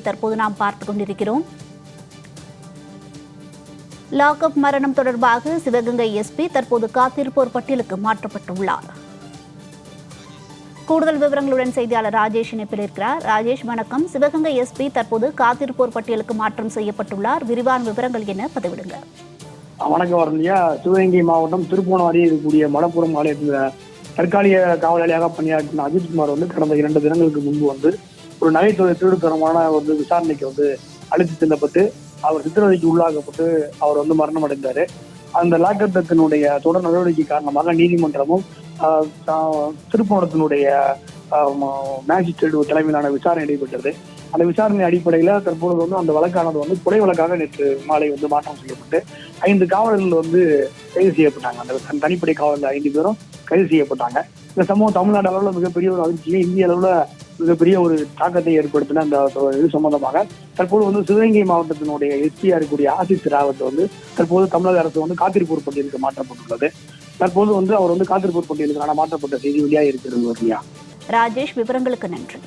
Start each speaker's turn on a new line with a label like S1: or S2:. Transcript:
S1: தற்போது நாம் பார்த்துக் கொண்டிருக்கிறோம். லாக்அப் மரணம் தொடர்பாக சிவகங்கை எஸ்பி தற்போது காத்திருப்போர் பட்டியலுக்கு மாற்றப்பட்டுள்ளார். கூடுதல் விவரங்களுடன் செய்தியாளர் ராஜேஷ் இணைப்பில் இருக்கிறார். ராஜேஷ் வணக்கம். சிவகங்கை எஸ்பி தற்போது காத்திருப்போர் பட்டியலுக்கு மாற்றம் செய்யப்பட்டுள்ளார். விரிவான விவரங்கள் என்ன பதிவிடுங்க.
S2: வணக்கம் வரலையா. சிவகங்கை மாவட்டம் திருப்போணம் இருக்கக்கூடிய மலப்புரம் ஆலயத்தில் தற்காலிக காவலாளியாக பணியாற்றின அஜித்குமார் கடந்த 2 தினங்களுக்கு முன்பு ஒரு நகைத்துறை திருடுத்தனமான விசாரணைக்கு அழைத்து செல்லப்பட்டு அவர் சித்திரவதைக்கு உள்ளாக்கப்பட்டு அவர் மரணம் அடைந்தார். அந்த லாக்கத்தினுடைய தொடர் நடவடிக்கை காரணமாக நீதிமன்றமும் திருப்போணத்தினுடைய மேஜிஸ்ட்ரேட் தலைமையிலான விசாரணை நடைபெற்றது. அந்த விசாரணை அடிப்படையில் தற்பொழுது அந்த வழக்கானது கொலை வழக்காக நேற்று மாலை மாற்றம் செய்யப்பட்டு 5 காவலர்கள் கைது செய்யப்பட்டாங்க. அந்த தனிப்படை காவலர்கள் 5 பேரும் கைது செய்யப்பட்டாங்க. இந்த சம்பவம் தமிழ்நாடு அளவில் மிகப்பெரிய ஒரு அதிர்ச்சியை, இந்திய அளவில் மிகப்பெரிய ஒரு தாக்கத்தை ஏற்படுத்தின அந்த இது சம்பந்தமாக தற்போது சிவகங்கை மாவட்டத்தினுடைய எஸ்பியா இருக்கக்கூடிய ஆசித் ராவத் தற்போது தமிழக அரசு காத்திருப்போர் பட்டியலுக்கு மாற்றப்பட்டுள்ளது. தற்போது அவர் காத்திருப்போர் பட்டியலுக்கான மாற்றப்பட்ட செய்தி வெளியாக இருக்கிறது.
S1: ராஜேஷ், விவரங்களுக்கு நன்றி.